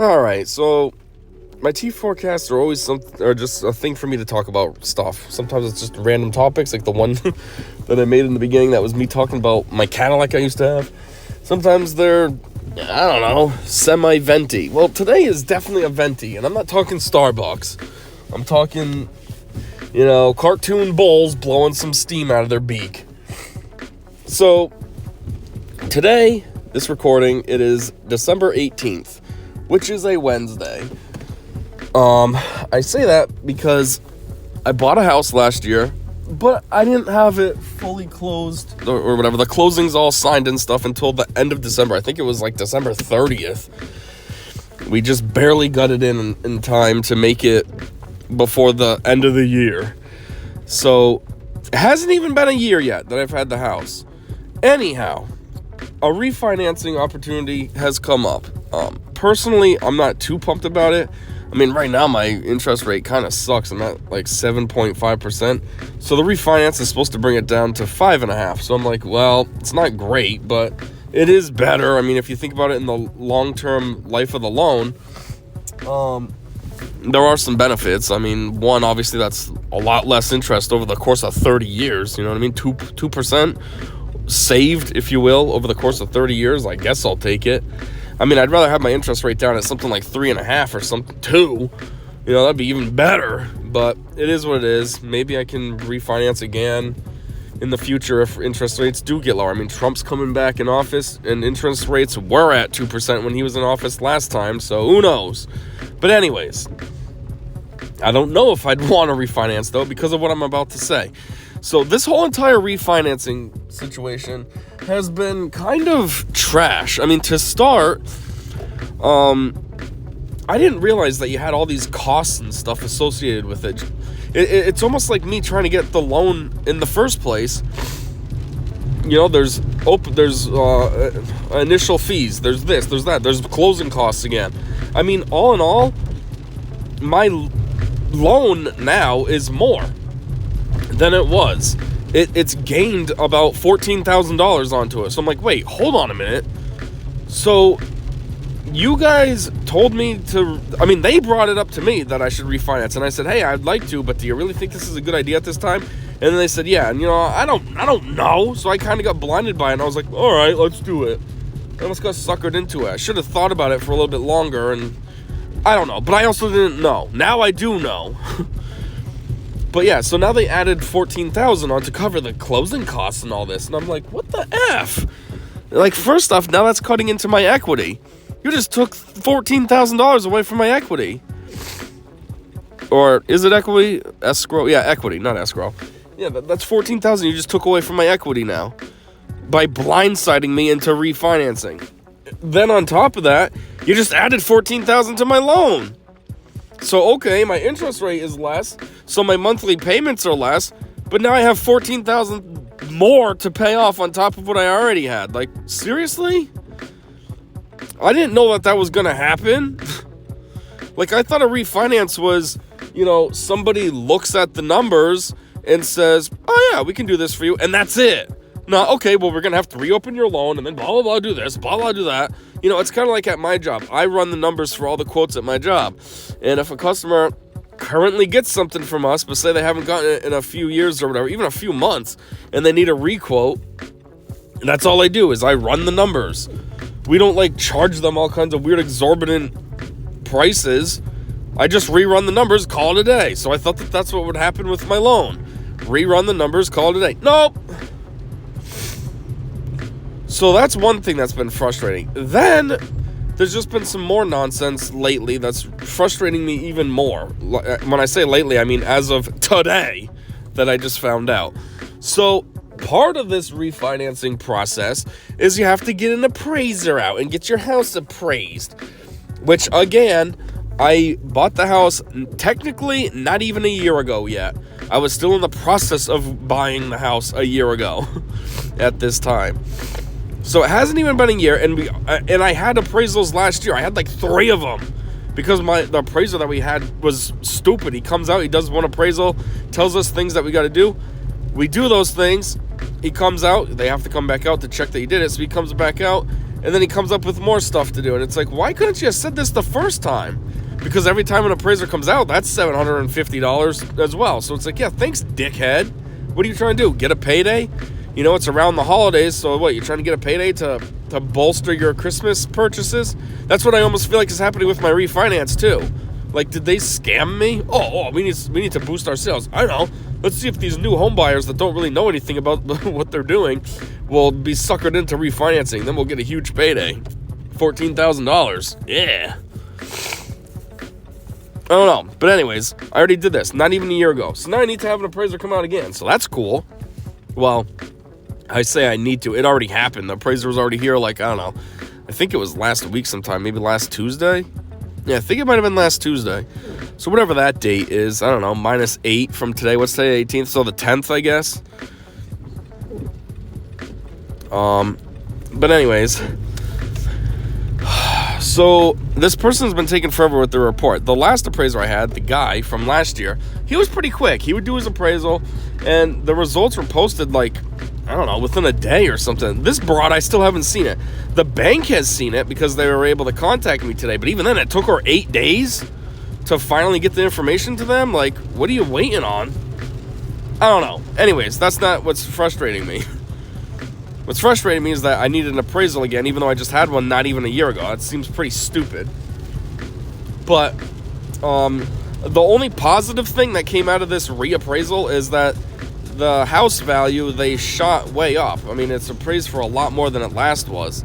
Alright, so my T4Casts are always just a thing for me to talk about stuff. Sometimes it's just random topics, like the one that I made in the beginning that was me talking about my Cadillac I used to have. Sometimes they're, I don't know, semi-venti. Well, today is definitely a venti, and I'm not talking Starbucks. I'm talking, cartoon bulls blowing some steam out of their beak. So, today, this recording, it is December 18th, which is a Wednesday. I say that because I bought a house last year, but I didn't have it fully closed or whatever. The closing's all signed and stuff until the end of December. I think it was like December 30th. We just barely got it in time to make it before the end of the year. So, it hasn't even been a year yet that I've had the house. Anyhow, a refinancing opportunity has come up. Personally, I'm not too pumped about it. I mean, right now my interest rate kind of sucks. I'm at like 7.5%. So the refinance is supposed to bring it down to 5.5%. So I'm like, well, it's not great, but it is better. I mean, if you think about it in the long-term life of the loan, there are some benefits. I mean, one, obviously that's a lot less interest over the course of 30 years. You know what I mean? 2% saved, if you will, over the course of 30 years. I guess I'll take it. I mean, I'd rather have my interest rate down at something like 3.5 or something, 2. That'd be even better. But it is what it is. Maybe I can refinance again in the future if interest rates do get lower. I mean, Trump's coming back in office, and interest rates were at 2% when he was in office last time, so who knows? But anyways, I don't know if I'd want to refinance, though, because of what I'm about to say. So this whole entire refinancing situation has been kind of trash. I mean, to start, I didn't realize that you had all these costs and stuff associated with it. It's almost like me trying to get the loan in the first place. There's initial fees, there's this, there's that, there's closing costs again. I mean, all in all, my loan now is more than it was. It's gained about $14,000 onto it. So I'm like, wait, hold on a minute. So you guys told me they brought it up to me that I should refinance, and I said, hey, I'd like to, but do you really think this is a good idea at this time? And then they said, yeah, and I don't know. So I kind of got blinded by it, and I was like, all right, let's do it. I almost got suckered into it. I should have thought about it for a little bit longer, and I don't know, but I also didn't know. Now I do know. But yeah, so now they added $14,000 on to cover the closing costs and all this. And I'm like, what the F? Like, first off, now that's cutting into my equity. You just took $14,000 away from my equity. Or is it equity? Escrow? Yeah, equity, not escrow. Yeah, that's $14,000 you just took away from my equity now by blindsiding me into refinancing. Then on top of that, you just added $14,000 to my loan. So, okay, my interest rate is less, so my monthly payments are less, but now I have $14,000 more to pay off on top of what I already had. Like, seriously? I didn't know that was going to happen. Like, I thought a refinance was, somebody looks at the numbers and says, oh yeah, we can do this for you, and that's it. No, okay, well, we're going to have to reopen your loan, and then blah, blah, blah, do this, blah, blah, do that. It's kind of like at my job. I run the numbers for all the quotes at my job. And if a customer currently gets something from us, but say they haven't gotten it in a few years or whatever, even a few months, and they need a requote, that's all I do is I run the numbers. We don't, charge them all kinds of weird exorbitant prices. I just rerun the numbers, call it a day. So I thought that's what would happen with my loan. Rerun the numbers, call it a day. Nope. So that's one thing that's been frustrating. Then, there's just been some more nonsense lately that's frustrating me even more. When I say lately, I mean as of today that I just found out. So, part of this refinancing process is you have to get an appraiser out and get your house appraised. Which, again, I bought the house technically not even a year ago yet. I was still in the process of buying the house a year ago at this time. So it hasn't even been a year, and I had appraisals last year. I had 3 of them because the appraiser that we had was stupid. He comes out, he does one appraisal, tells us things that we got to do. We do those things. He comes out. They have to come back out to check that he did it. So he comes back out, And then he comes up with more stuff to do. And it's like, why couldn't you have said this the first time? Because every time an appraiser comes out, that's $750 as well. So it's like, yeah, thanks, dickhead. What are you trying to do? Get a payday? You know, it's around the holidays, so what, you're trying to get a payday to bolster your Christmas purchases? That's what I almost feel like is happening with my refinance, too. Like, did they scam me? We need to boost our sales. I don't know. Let's see if these new home buyers that don't really know anything about what they're doing will be suckered into refinancing. Then we'll get a huge payday. $14,000. Yeah. I don't know. But anyways, I already did this. Not even a year ago. So now I need to have an appraiser come out again. So that's cool. Well, I say I need to. It already happened. The appraiser was already here, like, I don't know. I think it was last week sometime. Maybe last Tuesday? Yeah, I think it might have been last Tuesday. So whatever that date is, I don't know, -8 from today. What's today, 18th? So the 10th, I guess. But anyways. So this person's been taking forever with the report. The last appraiser I had, the guy from last year, he was pretty quick. He would do his appraisal, and the results were posted like, I don't know, within a day or something. This broad, I still haven't seen it. The bank has seen it because they were able to contact me today. But even then, it took her 8 days to finally get the information to them. Like, what are you waiting on? I don't know. Anyways, that's not what's frustrating me. What's frustrating me is that I needed an appraisal again, even though I just had one not even a year ago. That seems pretty stupid. But the only positive thing that came out of this reappraisal is that the house value, they shot way up. I mean, it's appraised for a lot more than it last was.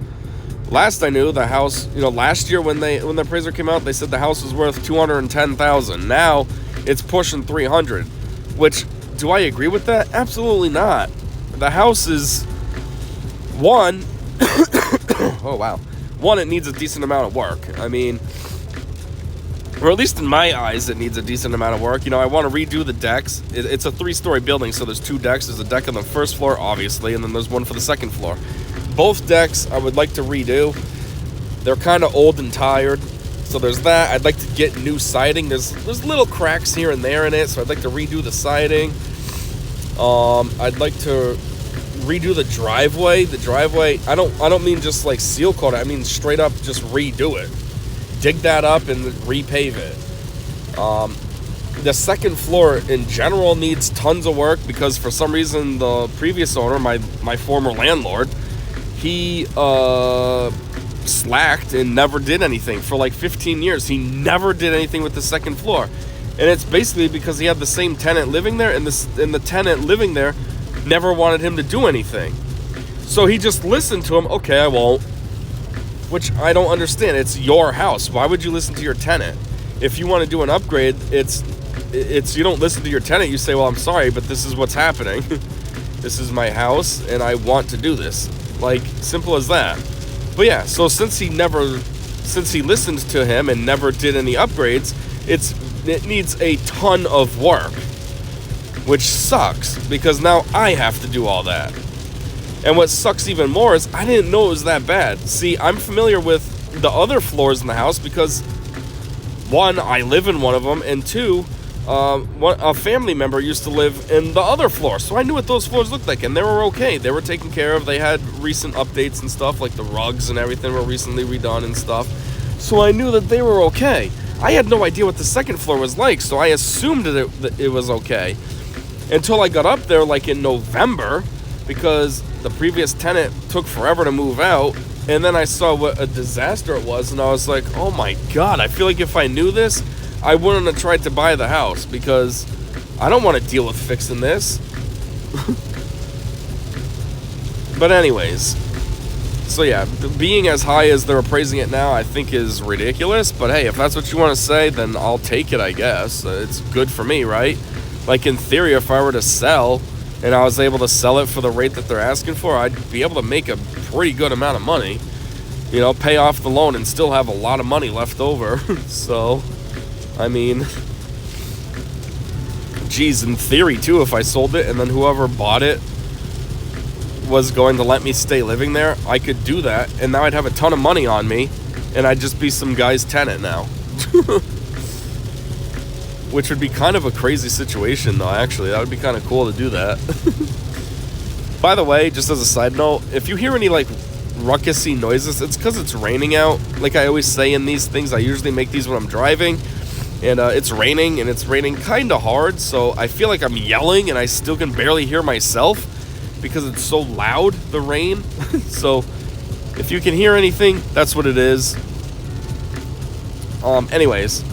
Last I knew, the house, last year when the appraiser came out, they said the house was worth $210,000. Now it's pushing $300,000. Which, do I agree with that? Absolutely not. The house is one. Oh wow. One, it needs a decent amount of work. I mean, or at least in my eyes, it needs a decent amount of work. I want to redo the decks. It's a 3-story building, so there's 2 decks. There's a deck on the first floor, obviously, and then there's one for the second floor. Both decks I would like to redo. They're kind of old and tired, so there's that. I'd like to get new siding. There's little cracks here and there in it, so I'd like to redo the siding. I'd like to redo the driveway. The driveway, I don't mean just like seal coat it. I mean straight up just redo it. Dig that up and repave it. The second floor in general needs tons of work because for some reason the previous owner, my former landlord, he slacked and never did anything for like 15 years. He never did anything with the second floor. And it's basically because he had the same tenant living there, and the tenant living there never wanted him to do anything. So he just listened to him. Okay, I won't. Which I don't understand. It's your house. Why would you listen to your tenant? If you want to do an upgrade, it's you don't listen to your tenant. You say, well, I'm sorry, but this is what's happening. This is my house, and I want to do this. Like, simple as that. But yeah, so since he listened to him and never did any upgrades, it needs a ton of work. Which sucks, because now I have to do all that. And what sucks even more is I didn't know it was that bad. See, I'm familiar with the other floors in the house because, one, I live in one of them, and two, a family member used to live in the other floor. So I knew what those floors looked like, and they were okay. They were taken care of. They had recent updates and stuff, like the rugs and everything were recently redone and stuff. So I knew that they were okay. I had no idea what the second floor was like, so I assumed that it was okay. Until I got up there like in November, because the previous tenant took forever to move out, and then I saw what a disaster it was, and I was like, oh my god, I feel like if I knew this, I wouldn't have tried to buy the house, because I don't want to deal with fixing this. But anyways, so yeah, being as high as they're appraising it now, I think is ridiculous, but hey, if that's what you want to say, then I'll take it, I guess. It's good for me, right? Like, in theory, if I were to sell and I was able to sell it for the rate that they're asking for, I'd be able to make a pretty good amount of money. Pay off the loan and still have a lot of money left over. So, I mean, geez, in theory, too, if I sold it and then whoever bought it was going to let me stay living there, I could do that. And now I'd have a ton of money on me, and I'd just be some guy's tenant now. Which would be kind of a crazy situation, though, actually. That would be kind of cool to do that. By the way, just as a side note, if you hear any, ruckusy noises. It's because it's raining out. Like I always say in these things, I usually make these when I'm driving. And it's raining, and it's raining kind of hard. So I feel like I'm yelling, and I still can barely hear myself because it's so loud, the rain. So if you can hear anything, that's what it is. Anyways,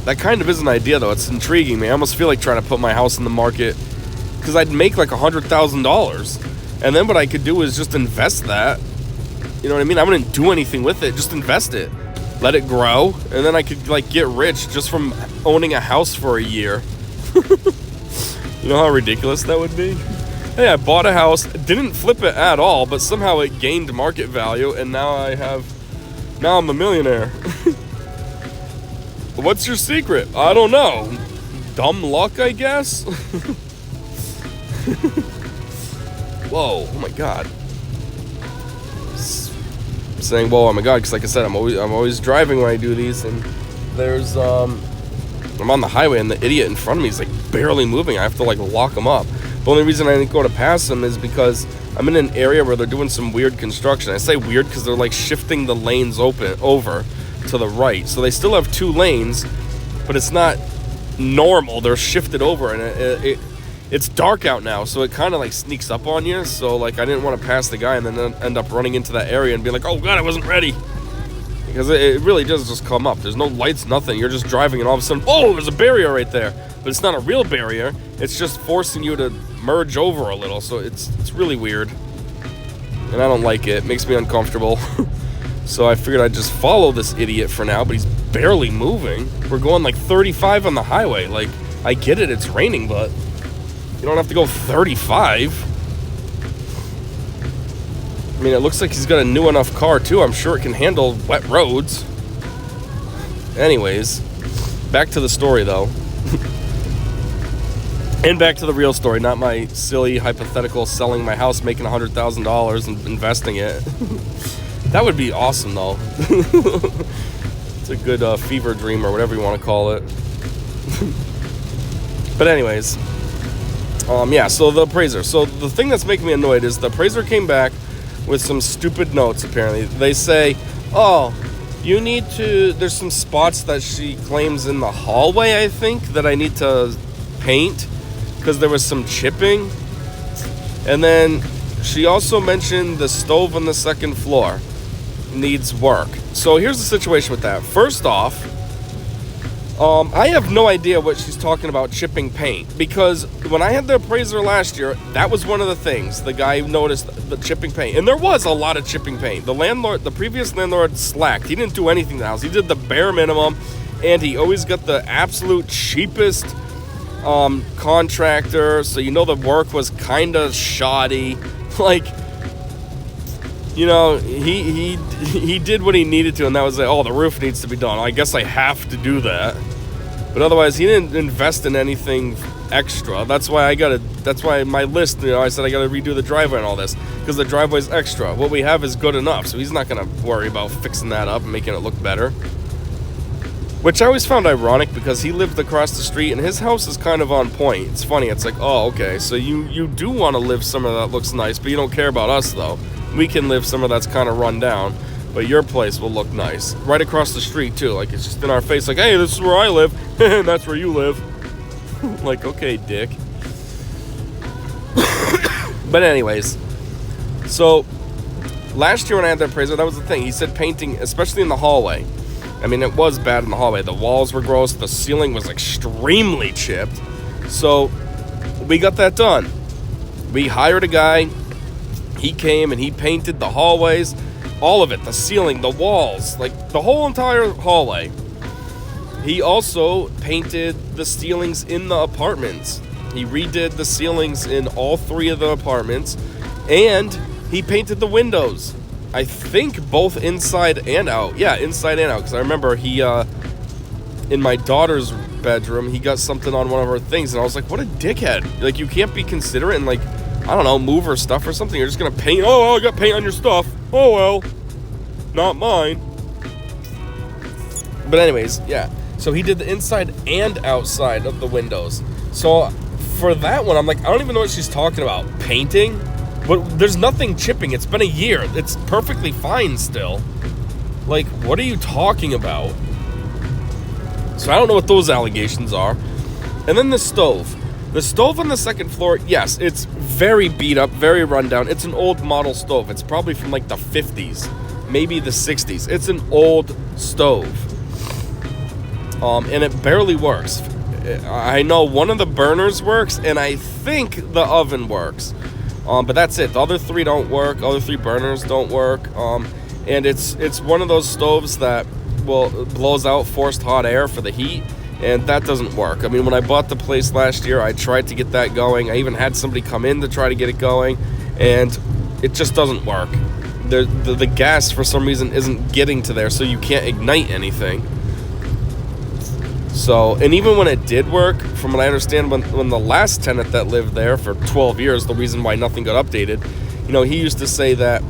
that kind of is an idea, though. It's intriguing me. I almost feel like trying to put my house in the market because I'd make like $100,000, and then what I could do is just invest that. You know what I mean? I wouldn't do anything with it. Just invest it, let it grow, and then I could like get rich just from owning a house for a year. You know how ridiculous that would be? Hey, I bought a house, didn't flip it at all, but somehow it gained market value, and now I'm a millionaire. What's your secret? I don't know. Dumb luck, I guess? Whoa, oh my god. Saying whoa, oh my god, because like I said, I'm always driving when I do these, and there's I'm on the highway, and the idiot in front of me is like barely moving. I have to like lock him up. The only reason I didn't go to pass him is because I'm in an area where they're doing some weird construction. I say weird because they're like shifting the lanes over to the right. So they still have 2 lanes, but it's not normal. They're shifted over, and it's dark out now, so it kind of like sneaks up on you. So like I didn't want to pass the guy and then end up running into that area and be like, oh god, I wasn't ready. Because it really does just come up. There's no lights, nothing. You're just driving, and all of a sudden, oh, there's a barrier right there. But it's not a real barrier. It's just forcing you to merge over a little. So it's really weird. And I don't like it. It makes me uncomfortable. So I figured I'd just follow this idiot for now, but he's barely moving. We're going like 35 on the highway. Like, I get it, it's raining, but you don't have to go 35. I mean, it looks like he's got a new enough car, too. I'm sure it can handle wet roads. Anyways, back to the story, though. And back to the real story, not my silly, hypothetical selling my house, making $100,000 and investing it. That would be awesome, though. It's a good fever dream or whatever you want to call it. But anyways, yeah, so the appraiser. So the thing that's making me annoyed is the appraiser came back with some stupid notes, apparently. They say, oh, you need to, there's some spots that she claims in the hallway, I think, that I need to paint because there was some chipping. And then she also mentioned the stove on the second floor needs work. So here's the situation with that. First off, I have no idea what she's talking about chipping paint, because when I had the appraiser last year, that was one of the things. The guy noticed the chipping paint, and there was a lot of chipping paint. The previous landlord slacked. He didn't do anything to the house. He did the bare minimum, and he always got the absolute cheapest contractor, so you know the work was kind of shoddy. Like, you know, he did what he needed to, and that was like, oh, the roof needs to be done. I guess I have to do that. But otherwise, he didn't invest in anything extra. That's why my list, you know, I said I got to redo the driveway and all this, because the driveway's extra. What we have is good enough, so he's not going to worry about fixing that up and making it look better. Which I always found ironic, because he lived across the street, and his house is kind of on point. It's funny. It's like, oh, okay, so you do want to live somewhere that looks nice, but you don't care about us, though. We can live somewhere that's kind of run down, but your place will look nice. Right across the street, too. Like, it's just in our face, like, hey, this is where I live, and that's where you live. Like, okay, dick. But anyways, so last year when I had the appraiser, that was the thing. He said painting, especially in the hallway. I mean, it was bad in the hallway. The walls were gross. The ceiling was extremely chipped. So we got that done. We hired a guy. He came and he painted the hallways, all of it, the ceiling, the walls, like the whole entire hallway. He also painted the ceilings in the apartments. He redid the ceilings in all 3 of the apartments, and he painted the windows. I think both inside and out. Yeah, inside and out, because I remember he, in my daughter's bedroom, he got something on one of her things, and I was like, what a dickhead. Like, you can't be considerate and, like, I don't know, move her stuff or something. You're just going to paint. Oh, I got paint on your stuff. Oh, well. Not mine. But anyways, yeah. So he did the inside and outside of the windows. So for that one, I'm like, I don't even know what she's talking about. Painting? But there's nothing chipping. It's been a year. It's perfectly fine still. Like, what are you talking about? So I don't know what those allegations are. And then the stove. The stove on the second floor, yes, it's very beat up, very rundown. It's an old model stove. It's probably from like the 50s, maybe the 60s. It's an old stove. And it barely works. I know one of the burners works, and I think the oven works. But that's it. The other three don't work. Other three burners don't work. And it's one of those stoves that blows out forced hot air for the heat, and that doesn't work. I mean, when I bought the place last year, I tried to get that going. I even had somebody come in to try to get it going, and it just doesn't work. The gas, for some reason, isn't getting to there, so you can't ignite anything. So, and even when it did work, from what I understand, when the last tenant that lived there for 12 years, the reason why nothing got updated, he used to say that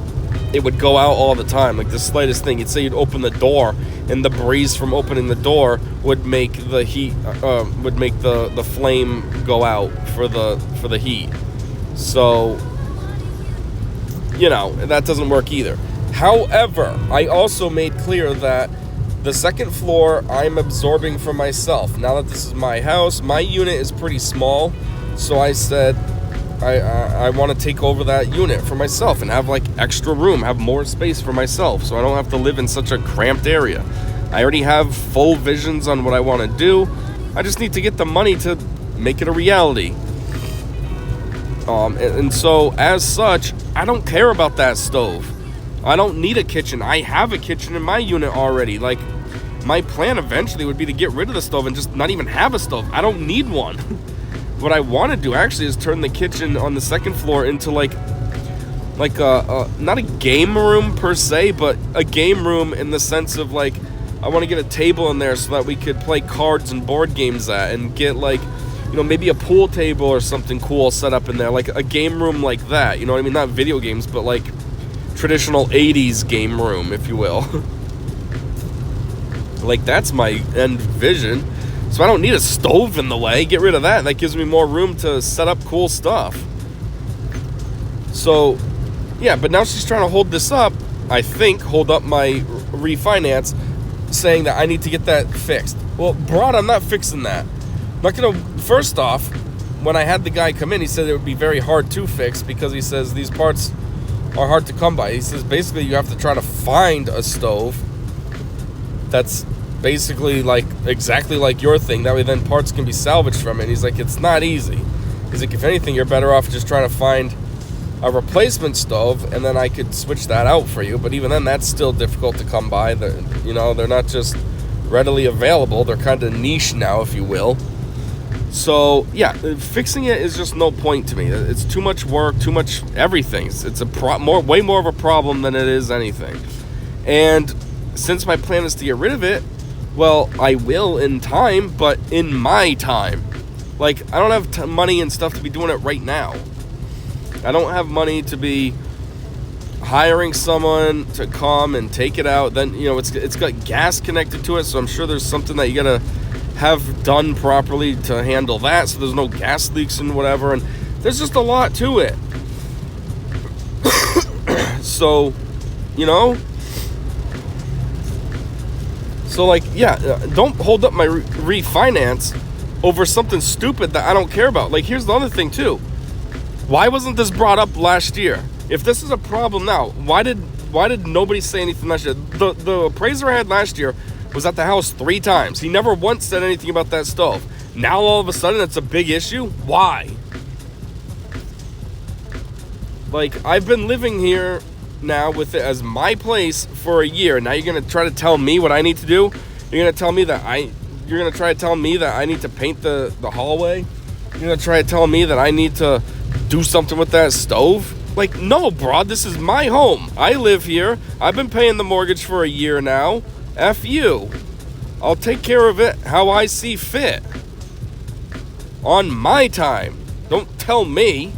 it would go out all the time, like the slightest thing. He'd say you'd open the door, and the breeze from opening the door would make the heat, would make the flame go out for the heat. So, that doesn't work either. However, I also made clear that the second floor I'm absorbing for myself. Now that this is my house, my unit is pretty small, so I said I want to take over that unit for myself and have like extra room, have more space for myself, so I don't have to live in such a cramped area. I already have full visions on what I want to do. I just need to get the money to make it a reality. And so as such, I don't care about that stove. I don't need a kitchen. I have a kitchen in my unit already. Like, my plan eventually would be to get rid of the stove and just not even have a stove. I don't need one. What I want to do actually is turn the kitchen on the second floor into like a not a game room per se, but a game room in the sense of like, I want to get a table in there so that we could play cards and board games at, and get like, maybe a pool table or something cool set up in there, like a game room like that. You know what I mean? Not video games, but like traditional 80s game room, if you will. Like, that's my end vision. So I don't need a stove in the way. Get rid of that. That gives me more room to set up cool stuff. So, yeah, but now she's trying to hold this up, I think, hold up my refinance, saying that I need to get that fixed. Well, broad, I'm not fixing that. I'm not going to, first off, when I had the guy come in, he said it would be very hard to fix because he says these parts are hard to come by. He says basically you have to try to find a stove that's basically like exactly like your thing. That way then parts can be salvaged from it. And he's like, it's not easy. He's like, if anything, you're better off just trying to find a replacement stove, and then I could switch that out for you. But even then, that's still difficult to come by. They're not just readily available. They're kind of niche now, if you will. So, yeah, fixing it is just no point to me. It's too much work, too much everything. It's way more of a problem than it is anything. And since my plan is to get rid of it, well, I will in time, but in my time. Like, I don't have money and stuff to be doing it right now. I don't have money to be hiring someone to come and take it out. Then, it's got gas connected to it, so I'm sure there's something that you gotta have done properly to handle that, so there's no gas leaks and whatever, and there's just a lot to it. So, so like, yeah, don't hold up my refinance over something stupid that I don't care about. Like, here's the other thing too. Why wasn't this brought up last year? If this is a problem now, why did nobody say anything last year? The appraiser I had last year was at the house 3 times. He never once said anything about that stove. Now all of a sudden it's a big issue? Why? Like, I've been living here now with it as my place for a year. Now you're gonna try to tell me what I need to do? You're gonna try to tell me that I need to paint the hallway? You're gonna try to tell me that I need to do something with that stove? Like, no, bro, this is my home. I live here. I've been paying the mortgage for a year now. F you. I'll take care of it how I see fit. On my time. Don't tell me.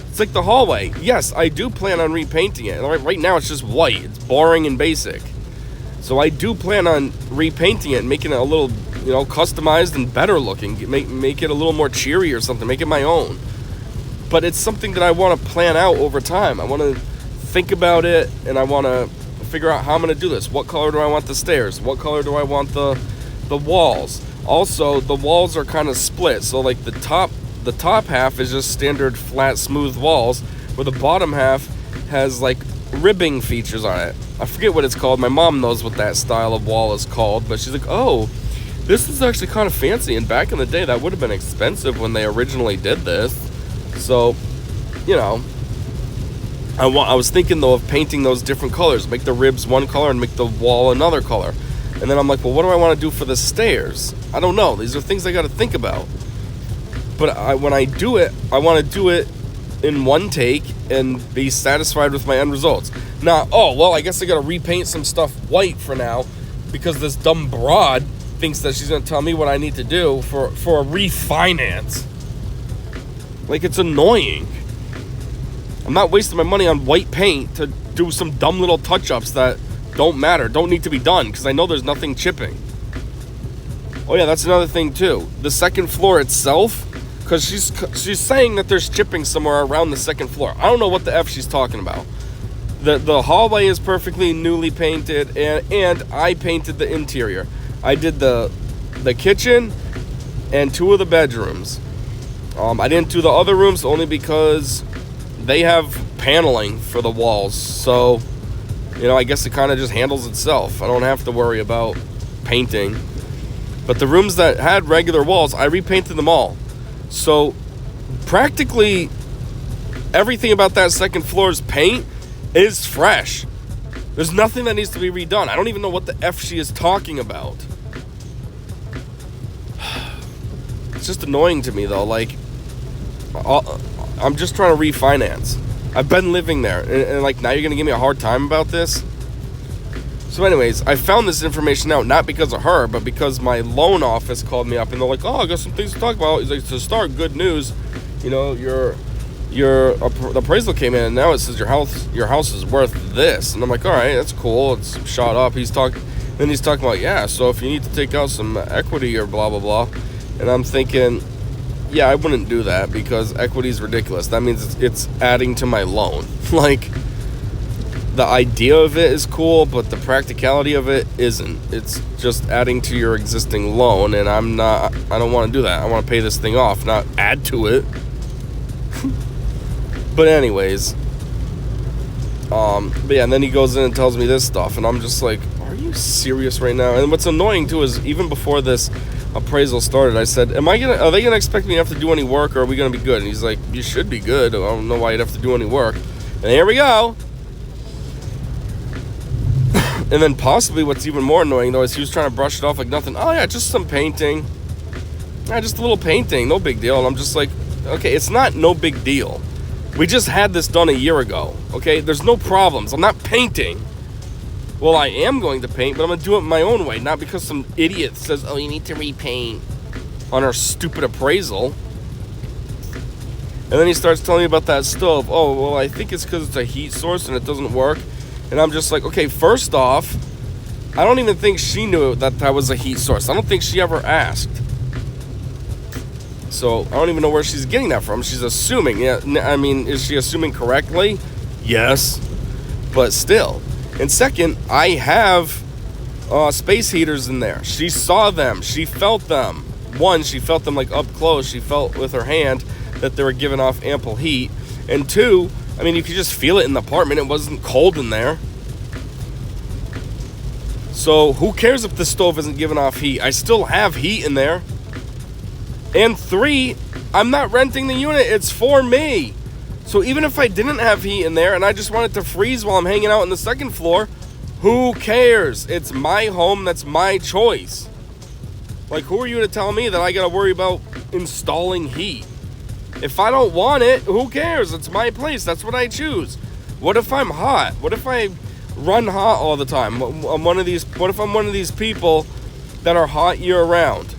It's like the hallway. Yes, I do plan on repainting it. Right now it's just white. It's boring and basic. So I do plan on repainting it and making it a little, customized and better looking. Make it a little more cheery or something. Make it my own. but it's something that I want to plan out over time. I want to think about it, and I want to figure out how I'm going to do this. What color do I want the stairs? What color do I want the walls? Also, the walls are kind of split. So like the top half is just standard flat smooth walls, where the bottom half has like ribbing features on it. I forget what it's called. My mom knows what that style of wall is called, but she's like, oh, this is actually kind of fancy, and back in the day that would have been expensive when they originally did this. So, you know, I was thinking though of painting those different colors, make the ribs one color and make the wall another color. And then I'm like, well, what do I want to do for the stairs? I don't know. These are things I got to think about. But when I do it, I want to do it in one take and be satisfied with my end results. Not, oh, well, I guess I got to repaint some stuff white for now because this dumb broad thinks that she's going to tell me what I need to do for a refinance. Like, it's annoying. I'm not wasting my money on white paint to do some dumb little touch-ups that don't matter, don't need to be done, because I know there's nothing chipping. Oh yeah, that's another thing too. The second floor itself, because she's saying that there's chipping somewhere around the second floor. I don't know what the F she's talking about. The hallway is perfectly newly painted, and I painted the interior. I did the kitchen and 2 of the bedrooms. I didn't do the other rooms only because they have paneling for the walls, so you know, I guess it kind of just handles itself. I don't have to worry about painting. But the rooms that had regular walls, I repainted them all. So practically everything about that second floor's paint is fresh. There's nothing that needs to be redone. I don't even know what the F she is talking about. It's just annoying to me though. Like, I'm just trying to refinance. I've been living there, and like, now you're going to give me a hard time about this? So anyways, I found this information out, not because of her, but because my loan office called me up, and they're like, oh, I got some things to talk about. He's like, to start, good news, you know, the appraisal came in, and now it says your house is worth this. And I'm like, all right, that's cool, it's shot up. He's talking about, yeah, so if you need to take out some equity or blah, blah, blah. And I'm thinking, yeah, I wouldn't do that because equity is ridiculous. That means it's adding to my loan. Like, the idea of it is cool, but the practicality of it isn't. It's just adding to your existing loan, and I don't want to do that. I want to pay this thing off, not add to it. But anyways, but yeah, and then he goes in and tells me this stuff, and I'm just like, are you serious right now? And what's annoying too is even before this appraisal started, I said, are they gonna expect me to have to do any work, or are we gonna be good? And he's like, you should be good. I don't know why you'd have to do any work. And here we go. And then possibly what's even more annoying though is he was trying to brush it off like nothing. Oh yeah, just some painting. Yeah, just a little painting, no big deal. And I'm just like, okay, it's not no big deal. We just had this done a year ago, okay? There's no problems. I'm not painting. Well, I am going to paint, but I'm going to do it my own way, not because some idiot says, oh, you need to repaint on our stupid appraisal. And then he starts telling me about that stove. Oh, well, I think it's because it's a heat source and it doesn't work. And I'm just like, okay, first off, I don't even think she knew that was a heat source. I don't think she ever asked. So I don't even know where she's getting that from. She's assuming. Yeah, I mean, is she assuming correctly? Yes, but still. And second, I have space heaters in there. She saw them. She felt them. One, she felt them like up close. She felt with her hand that they were giving off ample heat. And two, I mean, you could just feel it in the apartment. It wasn't cold in there. So who cares if the stove isn't giving off heat? I still have heat in there. And three, I'm not renting the unit. It's for me. So even if I didn't have heat in there and I just wanted to freeze while I'm hanging out on the second floor, who cares? It's my home. That's my choice. Like, who are you to tell me that I got to worry about installing heat? If I don't want it, who cares? It's my place. That's what I choose. What if I'm hot? What if I run hot all the time? What if I'm one of these people that are hot year-round?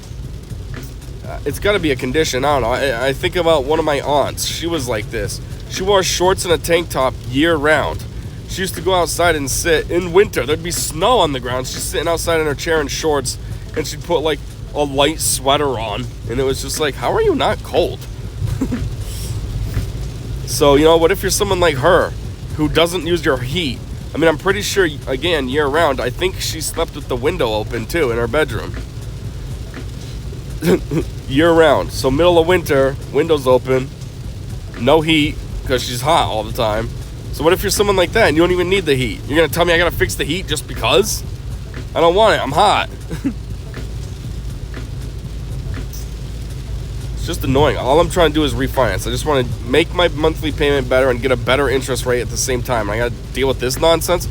It's got to be a condition. I don't know. I think about one of my aunts. She was like this. She wore shorts and a tank top year-round. She used to go outside and sit in winter. There'd be snow on the ground. She's sitting outside in her chair in shorts, and she'd put like a light sweater on. And it was just like, how are you not cold? So, what if you're someone like her who doesn't use your heat? I mean, I'm pretty sure, again, year round, I think she slept with the window open too in her bedroom. Year round. So middle of winter, windows open, no heat because she's hot all the time. So what if you're someone like that and you don't even need the heat? You're going to tell me I got to fix the heat just because? I don't want it. I'm hot. It's just annoying. All I'm trying to do is refinance. I just want to make my monthly payment better and get a better interest rate at the same time. I got to deal with this nonsense.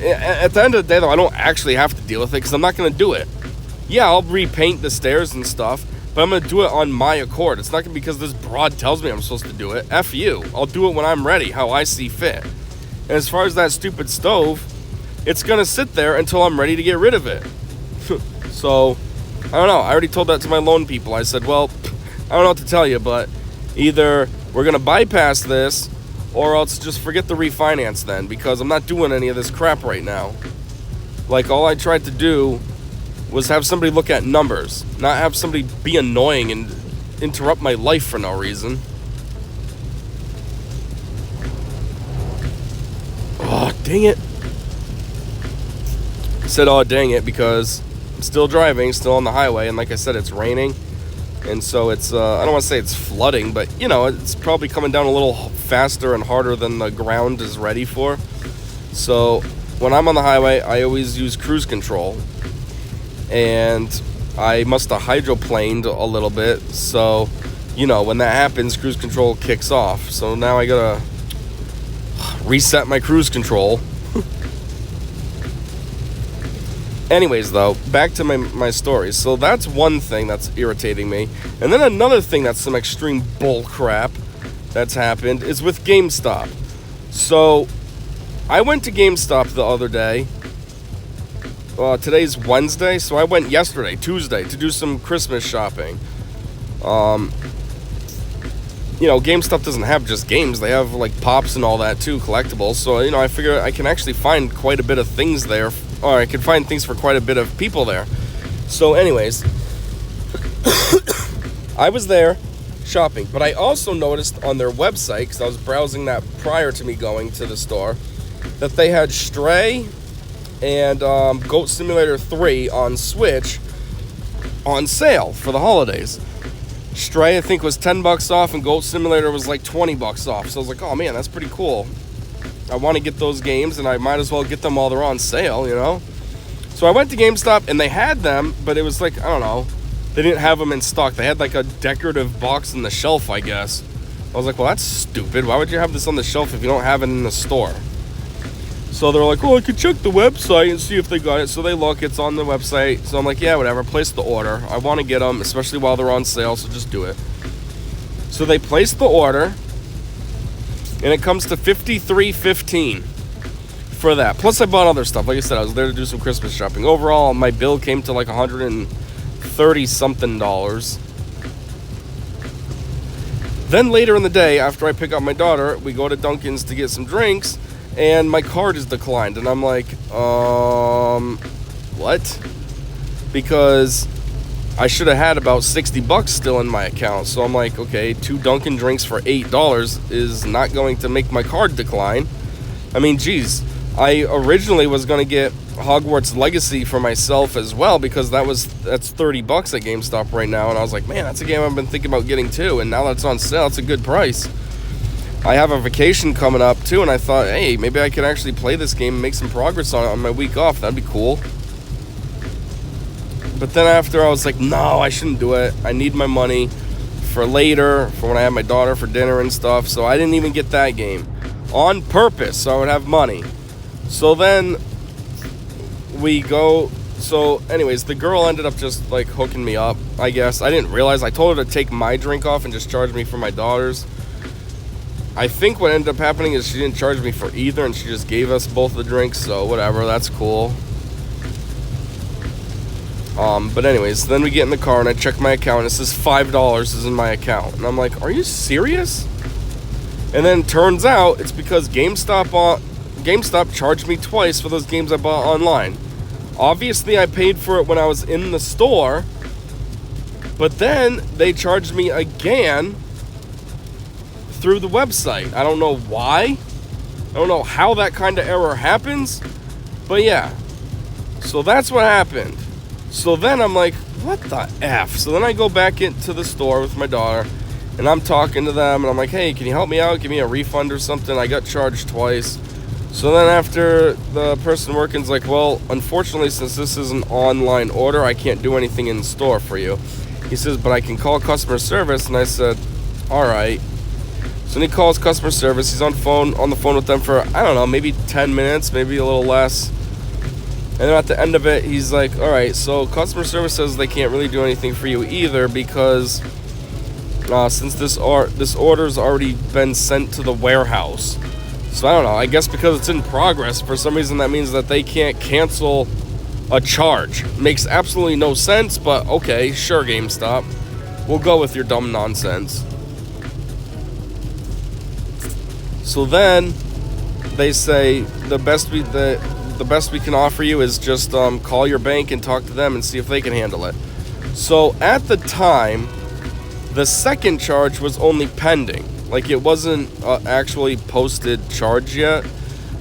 At the end of the day, though, I don't actually have to deal with it because I'm not going to do it. Yeah, I'll repaint the stairs and stuff, but I'm going to do it on my accord. It's not going to be because this broad tells me I'm supposed to do it. F you. I'll do it when I'm ready, how I see fit. And as far as that stupid stove, it's going to sit there until I'm ready to get rid of it. So, I don't know. I already told that to my loan people. I said, well, I don't know what to tell you, but either we're going to bypass this or else just forget the refinance then, because I'm not doing any of this crap right now. Like, all I tried to do was have somebody look at numbers, not have somebody be annoying and interrupt my life for no reason. Oh, dang it. I said, oh, dang it, because I'm still driving, still on the highway, and like I said, it's raining. And so it's, I don't want to say it's flooding, but, it's probably coming down a little faster and harder than the ground is ready for. So when I'm on the highway, I always use cruise control. And I must have hydroplaned a little bit. So, when that happens, cruise control kicks off. So now I gotta reset my cruise control. Anyways, though, back to my story. So that's one thing that's irritating me. And then another thing that's some extreme bull crap that's happened is with GameStop. So I went to GameStop the other day. Today's Wednesday, so I went yesterday, Tuesday, to do some Christmas shopping. GameStop doesn't have just games. They have, like, Pops and all that, too, collectibles. So, I figure I can actually find quite a bit of things there. Or I can find things for quite a bit of people there. So, anyways, I was there shopping. But I also noticed on their website, because I was browsing that prior to me going to the store, that they had Stray and Goat Simulator 3 on Switch on sale for the holidays. Stray, I think, was $10 off, and Goat Simulator was like $20 off. So I was like, oh man, that's pretty cool. I want to get those games, and I might as well get them while they're on sale, So I went to GameStop, and they had them, but it was like, I don't know, they didn't have them in stock. They had like a decorative box on the shelf, I guess. I was like, well, that's stupid. Why would you have this on the shelf if you don't have it in the store? So they're like, oh, I could check the website and see if they got it. So they look, it's on the website. So I'm like, yeah, whatever, place the order. I want to get them, especially while they're on sale, so just do it. So they placed the order, and it comes to $53.15 for that. Plus I bought other stuff. Like I said, I was there to do some Christmas shopping. Overall, my bill came to like $130-something. Then later in the day, after I pick up my daughter, we go to Dunkin's to get some drinks, and my card is declined. And I'm like, what? Because I should have had about $60 still in my account. So I'm like, okay, 2 Dunkin' drinks for $8 is not going to make my card decline. I mean, geez, I originally was going to get Hogwarts Legacy for myself as well, because that's $30 at GameStop right now. And I was like, man, that's a game I've been thinking about getting too. And now that it's on sale, it's a good price. I have a vacation coming up too, and I thought, hey, maybe I could actually play this game and make some progress on it on my week off. That'd be cool. But then after, I was like, no, I shouldn't do it. I need my money for later, for when I have my daughter for dinner and stuff. So I didn't even get that game on purpose, so I would have money. So then we go. So anyways, the girl ended up just like hooking me up, I guess. I didn't realize. I told her to take my drink off and just charge me for my daughter's. I think what ended up happening is she didn't charge me for either, and she just gave us both the drinks, so whatever, that's cool. But anyways, then we get in the car, and I check my account, and it says $5 is in my account. And I'm like, are you serious? And then turns out it's because GameStop charged me twice for those games I bought online. Obviously, I paid for it when I was in the store, but then they charged me again through the website. I don't know why. I don't know how that kind of error happens. But yeah. So that's what happened. So then I'm like, what the F? So then I go back into the store with my daughter, and I'm talking to them, and I'm like, hey, can you help me out? Give me a refund or something. I got charged twice. So then after the person working's like, well, unfortunately, since this is an online order, I can't do anything in store for you. He says, but I can call customer service. And I said, all right. So then he calls customer service. He's on the phone with them for, I don't know, maybe 10 minutes, maybe a little less. And then at the end of it, he's like, all right, so customer service says they can't really do anything for you either because since this order's already been sent to the warehouse. So I don't know, I guess because it's in progress, for some reason that means that they can't cancel a charge. Makes absolutely no sense, but okay, sure, GameStop. We'll go with your dumb nonsense. So then they say the best we can offer you is just call your bank and talk to them and see if they can handle it. So at the time, the second charge was only pending. Like, it wasn't actually posted charge yet.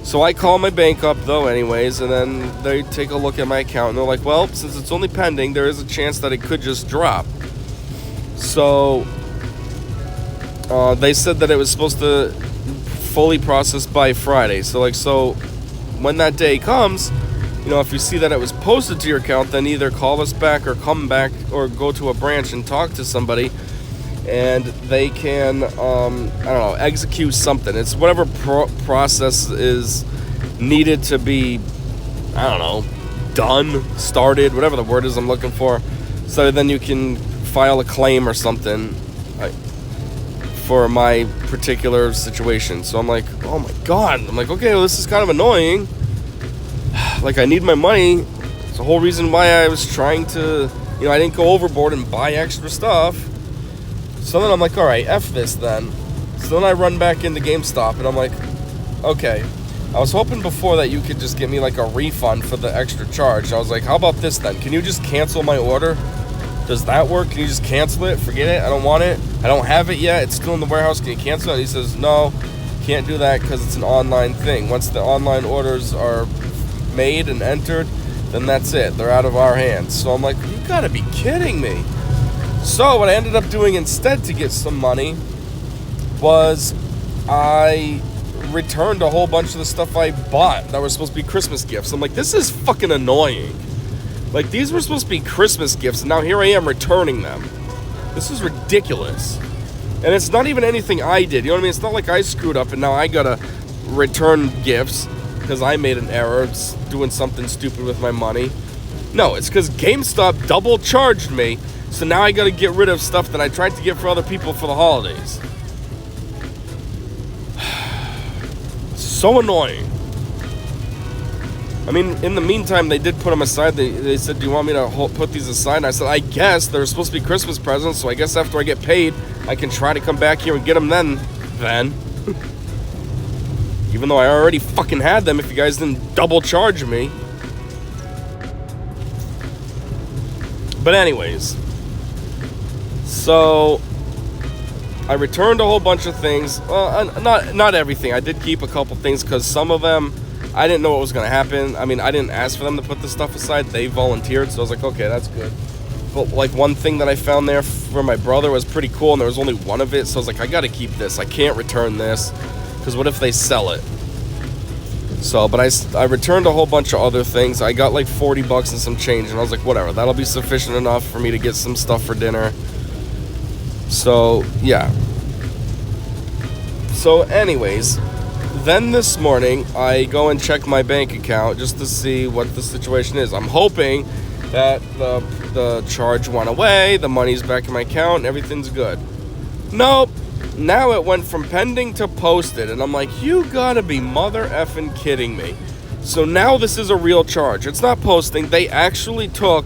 So I call my bank up, though, anyways, and then they take a look at my account, and they're like, well, since it's only pending, there is a chance that it could just drop. So they said that it was supposed to fully process by Friday. So when that day comes, if you see that it was posted to your account, then either call us back or come back or go to a branch and talk to somebody, and they can, execute something. It's whatever process is needed to be, done, started, whatever the word is I'm looking for. So then you can file a claim or something for my particular situation. So I'm like, oh my God. I'm like, okay, well, this is kind of annoying. Like, I need my money. It's the whole reason why I was trying to, I didn't go overboard and buy extra stuff. So then I'm like, all right, F this then. So then I run back into GameStop, and I'm like, okay, I was hoping before that you could just get me like a refund for the extra charge. I was like, how about this then? Can you just cancel my order? Does that work? Can you just cancel it? Forget it. I don't want it. I don't have it yet. It's still in the warehouse. Can you cancel it? And he says, no, can't do that because it's an online thing. Once the online orders are made and entered, then that's it. They're out of our hands. So I'm like, you gotta be kidding me. So what I ended up doing instead to get some money was I returned a whole bunch of the stuff I bought that was supposed to be Christmas gifts. I'm like, this is fucking annoying. Like, these were supposed to be Christmas gifts, and now here I am returning them. This is ridiculous. And it's not even anything I did. You know what I mean? It's not like I screwed up and now I gotta return gifts because I made an error doing something stupid with my money. No, it's because GameStop double charged me. So now I got to get rid of stuff that I tried to get for other people for the holidays. So annoying. I mean, in the meantime, they did put them aside. They said, do you want me to put these aside? And I said, I guess. They're supposed to be Christmas presents, so I guess after I get paid, I can try to come back here and get them then. Even though I already fucking had them if you guys didn't double charge me. But anyways. So I returned a whole bunch of things. Well, not everything. I did keep a couple things because some of them I didn't know what was going to happen. I mean, I didn't ask for them to put the stuff aside. They volunteered, so I was like, okay, that's good. But like one thing that I found there for my brother was pretty cool, and there was only one of it, so I was like, I got to keep this. I can't return this because what if they sell it? So, but I returned a whole bunch of other things. I got like $40 and some change, and I was like, whatever, that'll be sufficient enough for me to get some stuff for dinner. So, yeah. So, anyways, then this morning, I go and check my bank account just to see what the situation is. I'm hoping that the charge went away, the money's back in my account, and everything's good. Nope. Now it went from pending to posted, and I'm like, you gotta be mother effing kidding me. So now this is a real charge. It's not posting. They actually took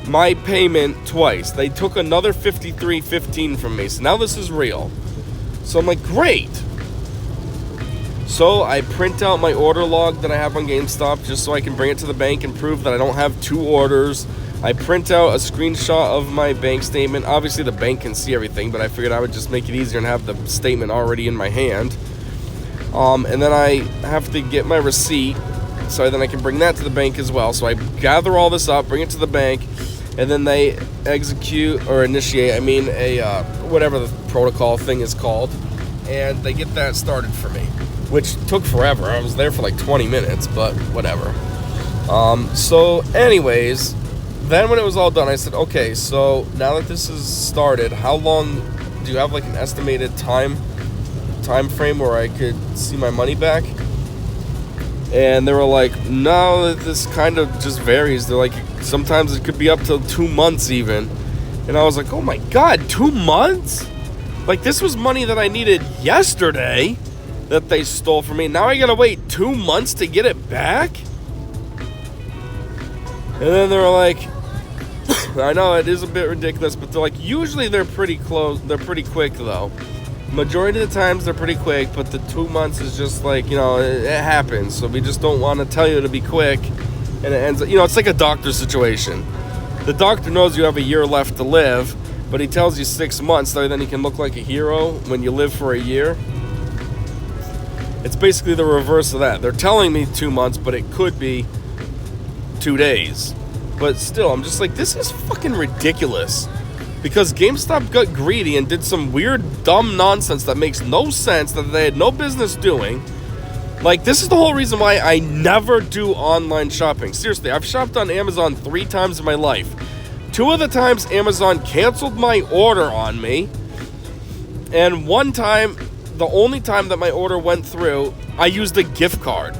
my payment twice. They took another $53.15 from me. So now this is real. So I'm like, great. So I print out my order log that I have on GameStop just so I can bring it to the bank and prove that I don't have two orders. I print out a screenshot of my bank statement. Obviously, the bank can see everything, but I figured I would just make it easier and have the statement already in my hand. And then I have to get my receipt, so then I can bring that to the bank as well. So I gather all this up, bring it to the bank, and then they execute or initiate, a whatever the protocol thing is called, and they get that started for me, which took forever. I was there for like 20 minutes, but whatever. So anyways, then when it was all done, I said, okay, so now that this is started, how long do you have like an estimated time frame where I could see my money back? And they were like, no, this kind of just varies. They're like, sometimes it could be up to 2 months even. And I was like, oh my God, 2 months? Like, this was money that I needed yesterday that they stole from me. Now I gotta wait 2 months to get it back? And then they were like, I know it is a bit ridiculous, but they're like, usually they're pretty close. They're pretty quick though. Majority of the times they're pretty quick, but the 2 months is just like, it happens. So we just don't want to tell you to be quick. And it ends up, it's like a doctor situation. The doctor knows you have a year left to live, but he tells you 6 months, so then he can look like a hero when you live for a year. It's basically the reverse of that. They're telling me 2 months, but it could be 2 days. But still, I'm just like, this is fucking ridiculous. Because GameStop got greedy and did some weird, dumb nonsense that makes no sense, that they had no business doing. Like, this is the whole reason why I never do online shopping. Seriously, I've shopped on Amazon 3 times in my life. 2 of the times, Amazon canceled my order on me. And one time, the only time that my order went through, I used a gift card.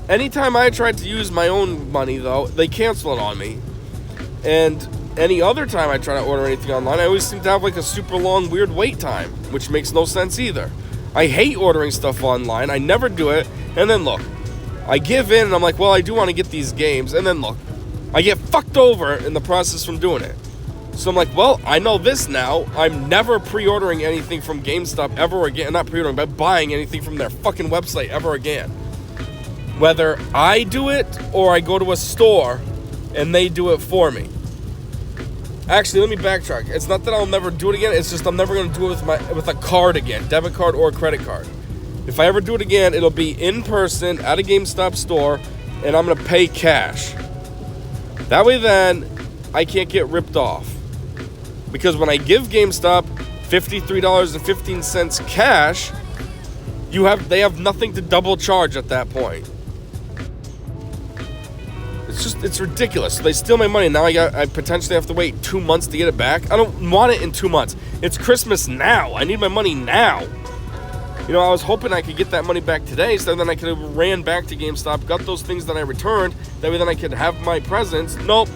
Anytime I tried to use my own money, though, they cancel it on me. And any other time I try to order anything online, I always seem to have like a super long, weird wait time, which makes no sense either. I hate ordering stuff online. I never do it. And then look, I give in and I'm like, well, I do want to get these games. And then look, I get fucked over in the process from doing it. So I'm like, well, I know this now. I'm never pre-ordering anything from GameStop ever again. Not pre-ordering, but buying anything from their fucking website ever again. Whether I do it or I go to a store and they do it for me. Actually, let me backtrack. It's not that I'll never do it again. It's just I'm never going to do it with a card again. Debit card or a credit card. If I ever do it again, it'll be in person at a GameStop store, and I'm going to pay cash. That way then, I can't get ripped off. Because when I give GameStop $53.15 cash, they have nothing to double charge at that point. It's ridiculous. So they steal my money. Now I potentially have to wait 2 months to get it back. I don't want it in 2 months. It's Christmas now. I need my money now. I was hoping I could get that money back today, so then I could have ran back to GameStop, got those things that I returned. That way then I could have my presents. Nope.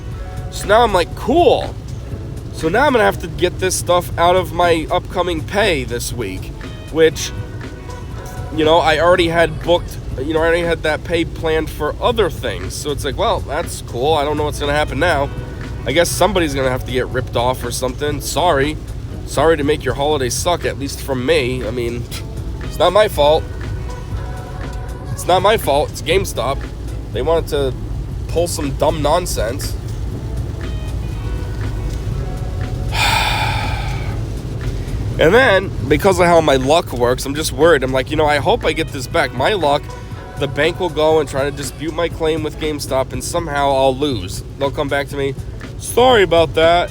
So now I'm like, cool. So now I'm going to have to get this stuff out of my upcoming pay this week, which, I already had booked. I already had that pay planned for other things. So it's like, well, that's cool. I don't know what's going to happen now. I guess somebody's going to have to get ripped off or something. Sorry to make your holiday suck, at least from me. It's not my fault. It's GameStop. They wanted to pull some dumb nonsense. And then, because of how my luck works, I'm just worried. I'm like, I hope I get this back. My luck, the bank will go and try to dispute my claim with GameStop, and somehow I'll lose. They'll come back to me, sorry about that.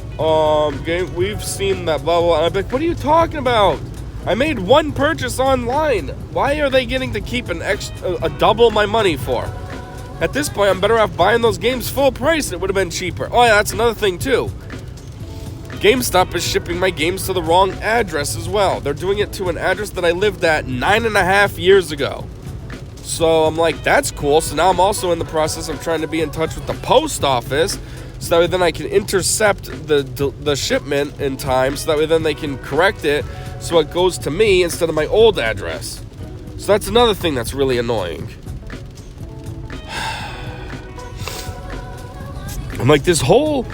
We've seen that blah, blah. And I'm like, what are you talking about? I made one purchase online. Why are they getting to keep a double my money for? At this point, I'm better off buying those games full price. It would have been cheaper. Oh yeah, that's another thing too. GameStop is shipping my games to the wrong address as well. They're doing it to an address that I lived at 9.5 years ago. So I'm like, that's cool. So now I'm also in the process of trying to be in touch with the post office, so that way then I can intercept the shipment in time, so that way then they can correct it so it goes to me instead of my old address. So that's another thing that's really annoying. I'm like, this whole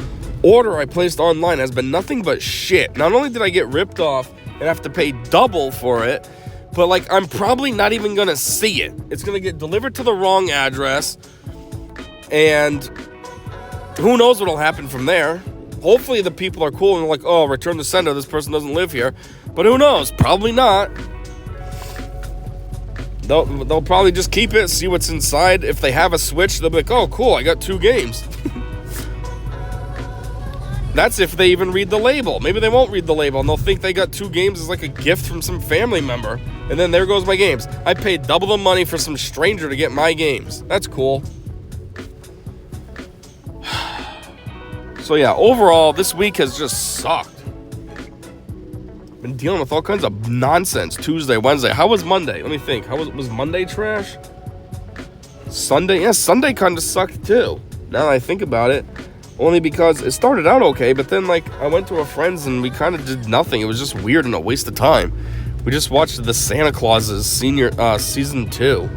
order I placed online has been nothing but shit. Not only did I get ripped off and have to pay double for it, but like, I'm probably not even gonna see it. It's gonna get delivered to the wrong address, and who knows what'll happen from there. Hopefully the people are cool and they're like, oh, return the sender, this person doesn't live here. But who knows? Probably not. They'll probably just keep it, see what's inside. If they have a Switch, they'll be like, oh, cool, I got 2 games. That's if they even read the label. Maybe they won't read the label, and they'll think they got 2 games as like a gift from some family member. And then there goes my games. I paid double the money for some stranger to get my games. That's cool. So yeah, overall, this week has just sucked. Been dealing with all kinds of nonsense. Tuesday, Wednesday. How was Monday? Let me think. How was Monday trash? Sunday? Yeah, Sunday kind of sucked too. Now that I think about it. Only because it started out okay, but then like I went to a friend's and we kind of did nothing. It was just weird and a waste of time. We just watched the Santa Clauses season 2.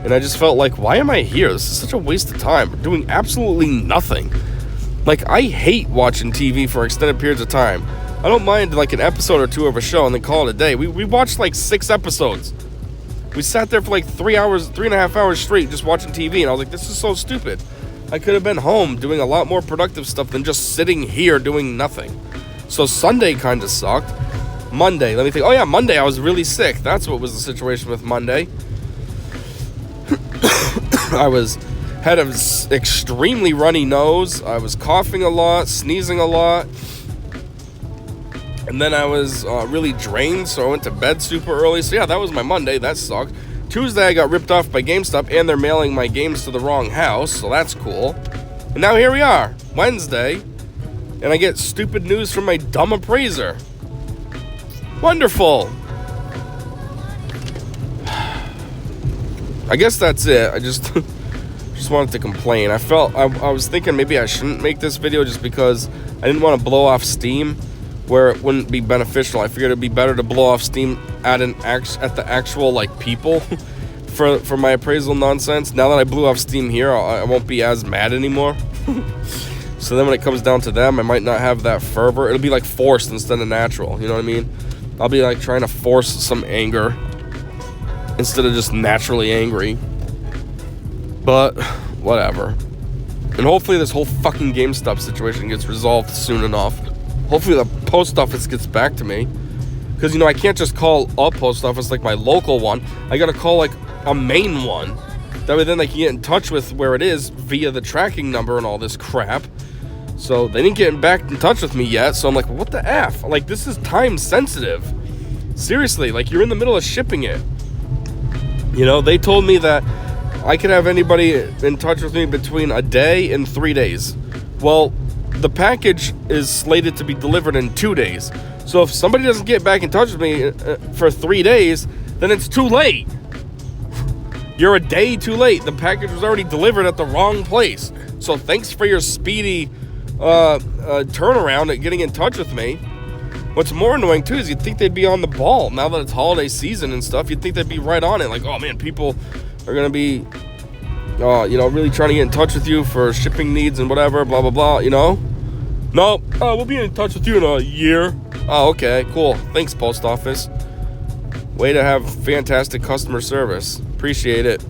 And I just felt like, why am I here? This is such a waste of time. We're doing absolutely nothing. Like, I hate watching TV for extended periods of time. I don't mind, like, an episode or 2 of a show and then call it a day. We watched, like, 6 episodes. We sat there for, like, 3.5 hours straight just watching TV, and I was like, this is so stupid. I could have been home doing a lot more productive stuff than just sitting here doing nothing. So Sunday kind of sucked. Monday, let me think. Oh, yeah, Monday, I was really sick. That's what was the situation with Monday. I had an extremely runny nose. I was coughing a lot, sneezing a lot. And then I was really drained, so I went to bed super early. So yeah, that was my Monday. That sucked. Tuesday, I got ripped off by GameStop, and they're mailing my games to the wrong house, so that's cool. And now here we are, Wednesday, and I get stupid news from my dumb appraiser. Wonderful. I guess that's it. I just wanted to complain. I was thinking maybe I shouldn't make this video just because I didn't want to blow off steam where it wouldn't be beneficial. I figured it'd be better to blow off steam at the actual like people for my appraisal nonsense. Now that I blew off steam here, I won't be as mad anymore. So then when it comes down to them, I might not have that fervor. It'll be like forced instead of natural. You know what I mean? I'll be like trying to force some anger instead of just naturally angry. But whatever. And hopefully this whole fucking GameStop situation gets resolved soon enough. Hopefully the post office gets back to me. Because, you know, I can't just call a post office like my local one. I gotta call like a main one. That way then they can get in touch with where it is via the tracking number and all this crap. So they didn't get back in touch with me yet. So I'm like, what the F? Like, this is time sensitive. Seriously, like you're in the middle of shipping it. You know, they told me that I could have anybody in touch with me between a day and 3 days. Well, the package is slated to be delivered in 2 days. So if somebody doesn't get back in touch with me for 3 days, then it's too late. You're a day too late. The package was already delivered at the wrong place. So thanks for your speedy turnaround at getting in touch with me. What's more annoying too is you'd think they'd be on the ball now that it's holiday season and stuff. You'd think they'd be right on it. Like, oh man, people are gonna be, you know, really trying to get in touch with you for shipping needs and whatever, blah blah blah. You know, no, we'll be in touch with you in a year. Oh, okay, cool. Thanks, post office. Way to have fantastic customer service. Appreciate it.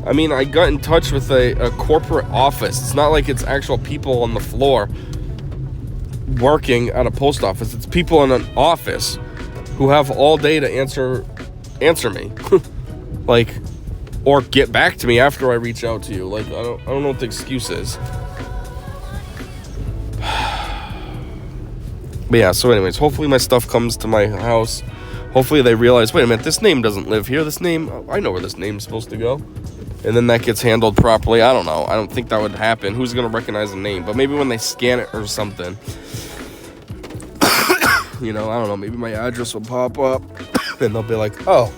I mean, I got in touch with a corporate office. It's not like it's actual people on the floor working at a post office. It's people in an office who have all day to answer me. Like, or get back to me after I reach out to you. Like, I don't know what the excuse is. But yeah, so anyways, hopefully my stuff comes to my house. Hopefully they realize, wait a minute, this name doesn't live here. This name, I know where this name's supposed to go. And then that gets handled properly. I don't know. I don't think that would happen. Who's going to recognize a name? But maybe when they scan it or something. You know, I don't know. Maybe my address will pop up. And they'll be like, oh,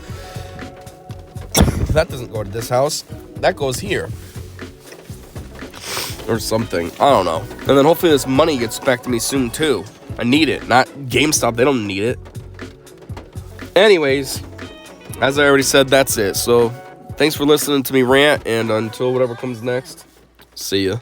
that doesn't go to this house. That goes here. Or something. I don't know. And then hopefully this money gets back to me soon, too. I need it. Not GameStop. They don't need it. Anyways, as I already said, that's it. So, thanks for listening to me rant, and until whatever comes next, see ya.